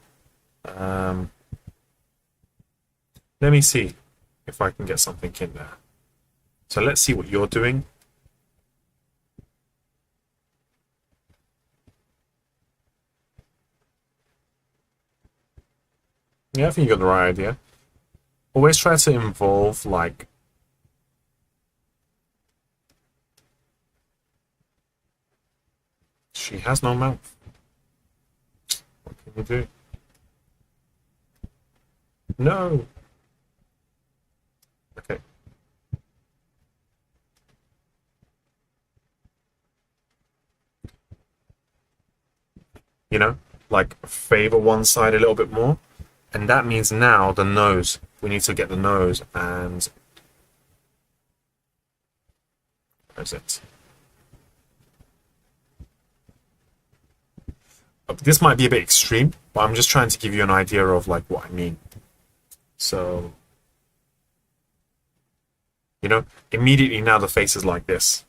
Let me see if I can get something in there. So let's see what you're doing. Yeah, I think you got the right idea. Always try to involve like she has no mouth. What can you do? No. Okay. You know, like favor one side a little bit more. And that means now the nose. We need to get the nose and where's it? This might be a bit extreme, but I'm just trying to give you an idea of like what I mean. So, you know, immediately now the face is like this.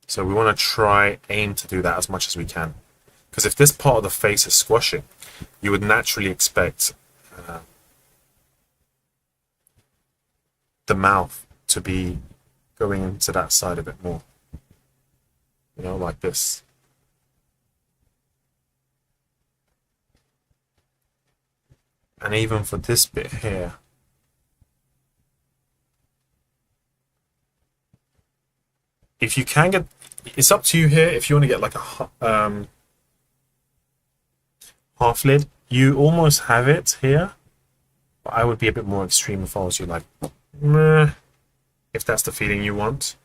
So we want to aim to do that as much as we can. Because if this part of the face is squashing, you would naturally expect the mouth to be going into that side a bit more. You know, like this. And even for this bit here, if you can get, it's up to you here. If you want to get like a half lid, you almost have it here. But I would be a bit more extreme if I was you, like, meh, if that's the feeling you want.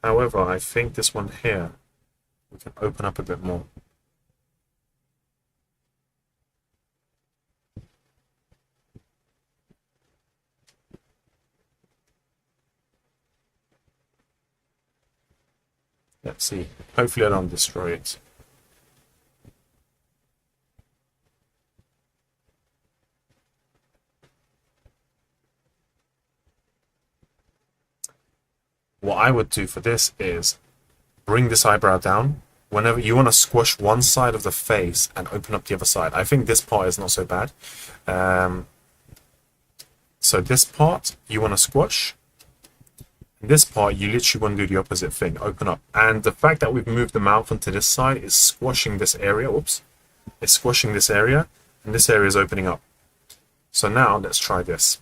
However, I think this one here, we can open up a bit more. Let's see. Hopefully I don't destroy it. What I would do for this is bring this eyebrow down. Whenever you want to squash one side of the face and open up the other side. I think this part is not so bad. So this part you want to squash. This part, you literally want to do the opposite thing, open up. And the fact that we've moved the mouth onto this side is squashing this area, whoops. It's squashing this area, and this area is opening up. So now, let's try this.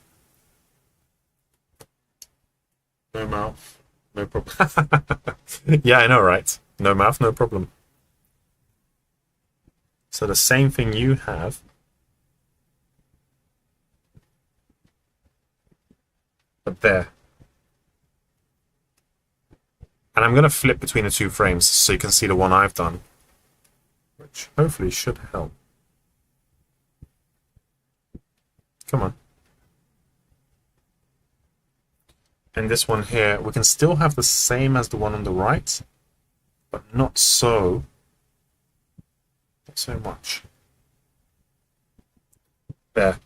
No mouth, no problem. Yeah, I know, right? No mouth, no problem. So the same thing you have, but there. And I'm going to flip between the two frames so you can see the one I've done, which hopefully should help. Come on. And this one here, we can still have the same as the one on the right, but not so much. There.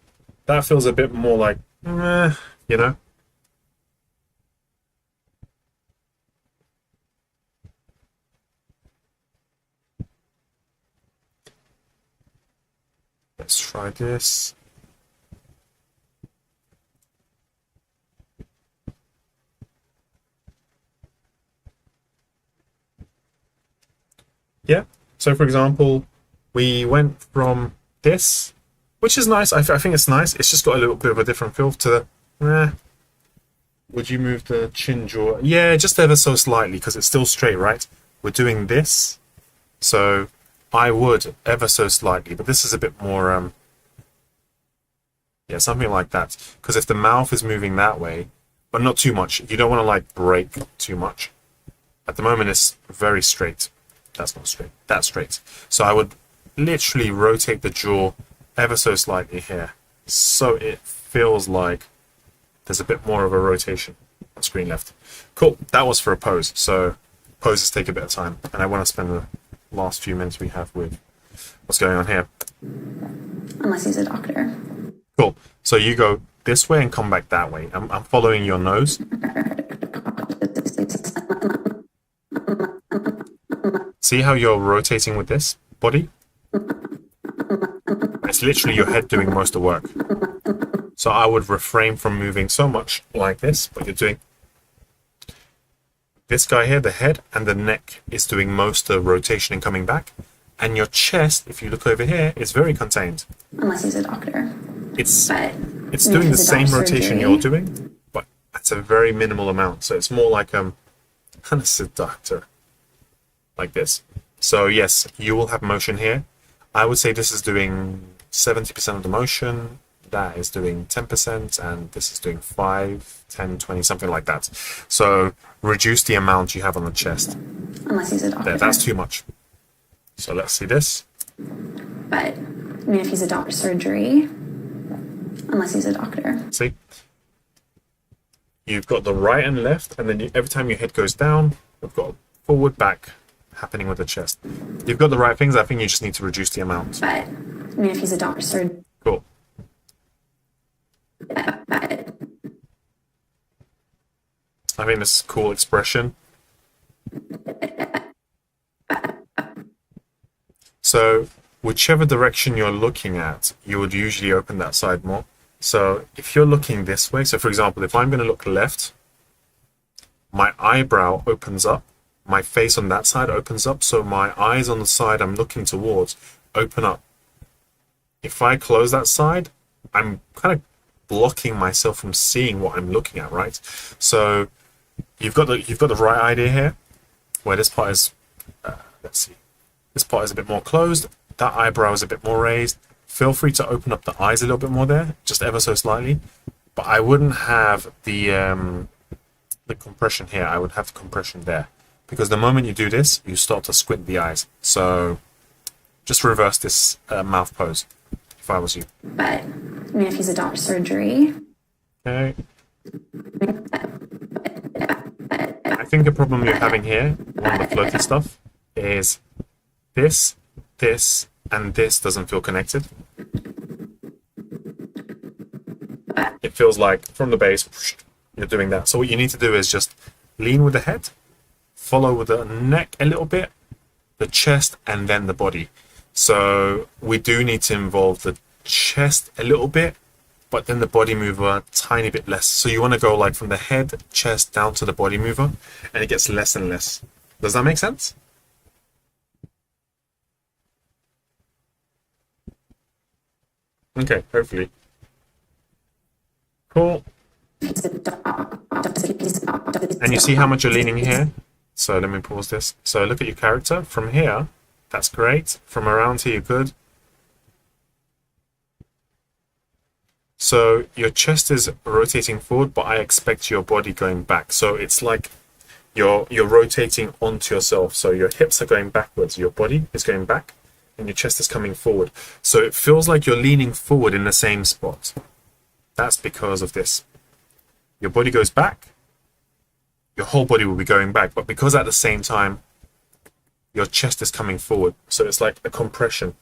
That feels a bit more like, you know? Let's try this. Yeah, so for example, we went from this, which is nice. I think it's nice. It's just got a little bit of a different feel to the... Would you move the chin jaw? Yeah, just ever so slightly, because it's still straight, right? We're doing this, so I would ever so slightly, but this is a bit more, yeah, something like that. Because if the mouth is moving that way, but not too much, you don't want to like break too much. At the moment, it's very straight. That's not straight. That's straight. So I would literally rotate the jaw ever so slightly here, so it feels like there's a bit more of a rotation on screen left. Cool. That was for a pose. So poses take a bit of time, and I want to spend a last few minutes we have with what's going on here. Unless he's a doctor. Cool. So you go this way and come back that way. I'm following your nose. See how you're rotating with this body? It's literally your head doing most of the work. So I would refrain from moving so much like this, but you're doing this guy here, the head and the neck is doing most of the rotation and coming back. And your chest, if you look over here, is very contained. Unless he's a doctor. It's doing the same rotation you're doing, but it's a very minimal amount. So it's more like unless a doctor, like this. So yes, you will have motion here. I would say this is doing 70% of the motion. That is doing 10%, and this is doing 5, 10, 20, something like that. So reduce the amount you have on the chest. Unless he's a doctor. There, that's too much. So let's see this. But, I mean, if he's a doctor, surgery, unless he's a doctor. See? You've got the right and left, and then every time your head goes down, we've got forward, back happening with the chest. You've got the right things. I think you just need to reduce the amount. But, I mean, if he's a doctor, surgery. Cool. I think this is a cool expression. So whichever direction you're looking at, you would usually open that side more. So if you're looking this way, so for example, if I'm going to look left, my eyebrow opens up, my face on that side opens up, so my eyes on the side I'm looking towards open up. If I close that side, I'm kind of blocking myself from seeing what I'm looking at, right? So you've got the right idea here, where this part is, let's see, this part is a bit more closed, that eyebrow is a bit more raised. Feel free to open up the eyes a little bit more there, just ever so slightly. But I wouldn't have the compression here. I would have the compression there, because the moment you do this, you start to squint the eyes. So just reverse this mouth pose, if I was you. But, I mean, if he's a doctor, surgery. Okay. I think the problem you're having here, one of the floaty stuff, is this, and this doesn't feel connected. It feels like from the base, you're doing that. So what you need to do is just lean with the head, follow with the neck a little bit, the chest, and then the body. So we do need to involve the chest a little bit, but then the body mover a tiny bit less. So you want to go like from the head, chest, down to the body mover, and it gets less and less. Does that make sense? Okay, hopefully. Cool. And you see how much you're leaning here? So let me pause this. So look at your character. From here, that's great. From around here, you're good. So your chest is rotating forward, but I expect your body going back. So it's like you're rotating onto yourself. So your hips are going backwards, your body is going back, and your chest is coming forward. So it feels like you're leaning forward in the same spot. That's because of this. Your body goes back, your whole body will be going back, but because at the same time, your chest is coming forward. So it's like a compression.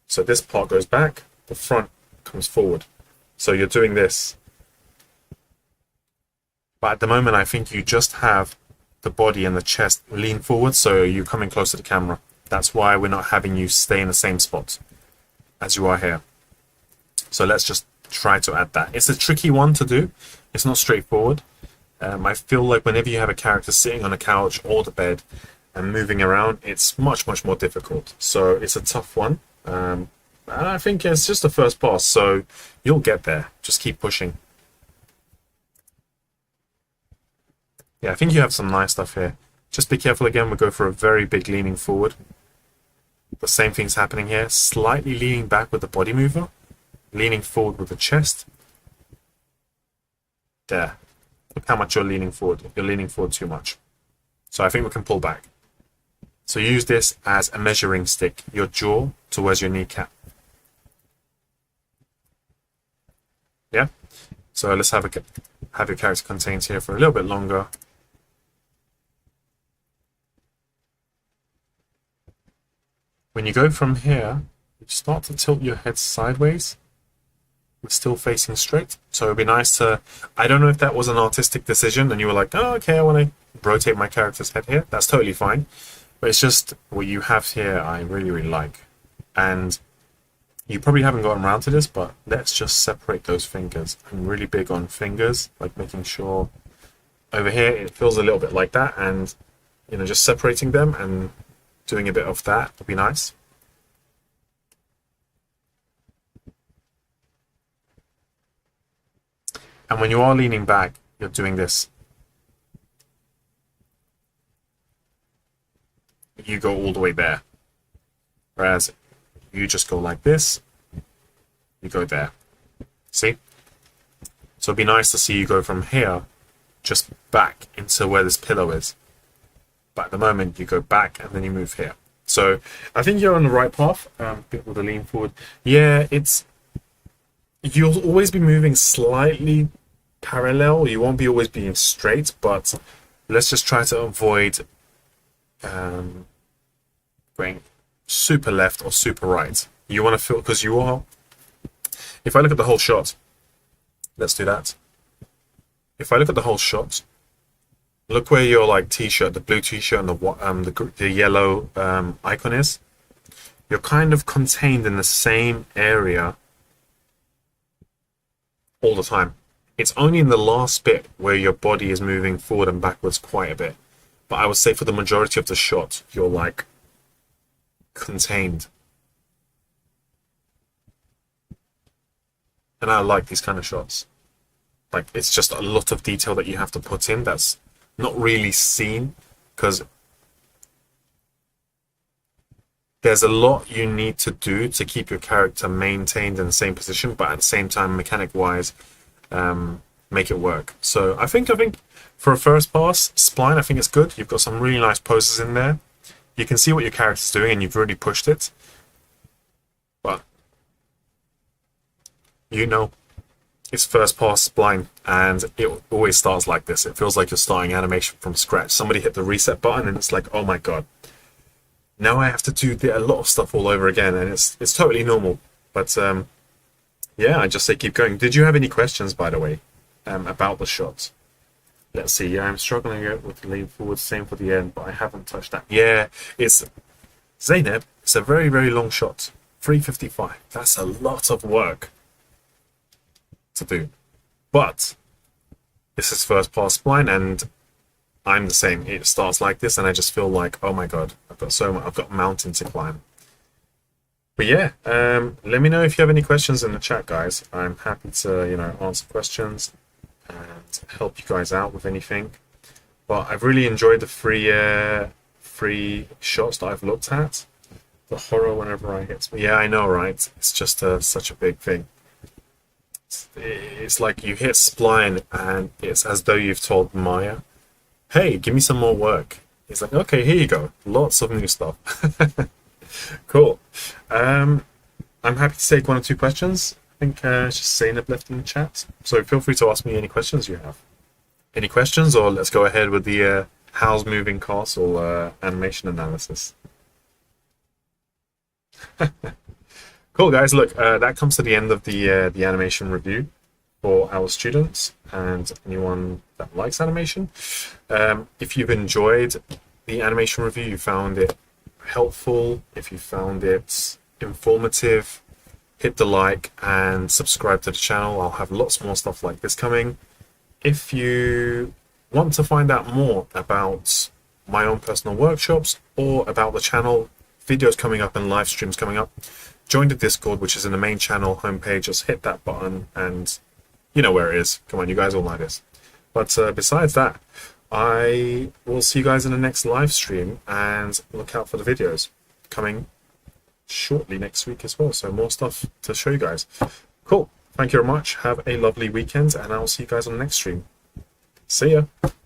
So this part goes back, the front comes forward. So you're doing this. But at the moment, I think you just have the body and the chest lean forward, so you're coming close to the camera. That's why we're not having you stay in the same spot as you are here. So let's just try to add that. It's a tricky one to do. It's not straightforward. I feel like whenever you have a character sitting on a couch or the bed and moving around, it's much, much more difficult. So it's a tough one. And I think it's just the first pass, so you'll get there. Just keep pushing. Yeah, I think you have some nice stuff here. Just be careful again, we'll go for a very big leaning forward. The same thing's happening here. Slightly leaning back with the body mover. Leaning forward with the chest. There. Look how much you're leaning forward. You're leaning forward too much. So I think we can pull back. So use this as a measuring stick. Your jaw towards your kneecap. Yeah? So let's have your character contained here for a little bit longer. when you go from here, you start to tilt your head sideways. We're still facing straight. So it'd be nice to, I don't know if that was an artistic decision and you were like, oh, okay, I want to rotate my character's head here. That's totally fine. But it's just what you have here I really, really like. And you probably haven't gotten around to this, but let's just separate those fingers. I'm really big on fingers, like making sure over here it feels a little bit like that, and you know, just separating them and doing a bit of that would be nice. And when you are leaning back, you're doing this. You go all the way there. Whereas you just go like this, you go there. See? So it'd be nice to see you go from here just back into where this pillow is. But at the moment, you go back and then you move here. So I think you're on the right path. With the lean forward. Yeah, you'll always be moving slightly parallel. You won't be always being straight, but let's just try to avoid going super left or super right. You want to feel, because you are, if I look at the whole shot, let's do that. If I look at the whole shot, look where your like t-shirt, the blue t-shirt and the yellow icon is. You're kind of contained in the same area all the time. It's only in the last bit where your body is moving forward and backwards quite a bit. But I would say for the majority of the shot, you're like contained. And I like these kind of shots. Like, it's just a lot of detail that you have to put in that's not really seen, because there's a lot you need to do to keep your character maintained in the same position, but at the same time, mechanic-wise, make it work. So I think for a first pass, Spline, I think it's good. You've got some really nice poses in there. You can see what your character's doing, and you've really pushed it. But you know, it's first pass Spline, and it always starts like this. It feels like you're starting animation from scratch. Somebody hit the reset button, and it's like, oh my god, now I have to do a lot of stuff all over again, and it's totally normal. But yeah, I just say keep going. Did you have any questions, by the way, about the shots? Let's see. Yeah, I'm struggling with the lean forward. Same for the end, but I haven't touched that. Yeah, it's Zainab. It's a very, very long shot. 355. That's a lot of work to do. But this is first pass Spline, and I'm the same. It starts like this, and I just feel like, oh my god, I've got a mountain to climb. But yeah, let me know if you have any questions in the chat, guys. I'm happy to, you know, answer questions and help you guys out with anything. But I've really enjoyed the free shots that I've looked at. The horror whenever I hit. Yeah, I know, right? It's just such a big thing. It's like you hit Spline, and it's as though you've told Maya, hey, give me some more work. It's like, okay, here you go. Lots of new stuff. Cool. I'm happy to take one or two questions. I think it's just Zainab left in the chat. So feel free to ask me any questions you have. Any questions, or let's go ahead with the how's moving castle animation analysis. Cool, guys. Look, that comes to the end of the animation review for our students and anyone that likes animation. If you've enjoyed the animation review, you found it helpful, if you found it informative, hit the like and subscribe to the channel. I'll have lots more stuff like this coming. If you want to find out more about my own personal workshops or about the channel, videos coming up and live streams coming up, join the Discord, which is in the main channel homepage. Just hit that button and you know where it is. Come on, you guys all know this. But besides that, I will see you guys in the next live stream, and look out for the videos coming shortly next week as well. So more stuff to show you guys. Cool. Thank you very much. Have a lovely weekend, and I'll see you guys on the next stream. See ya.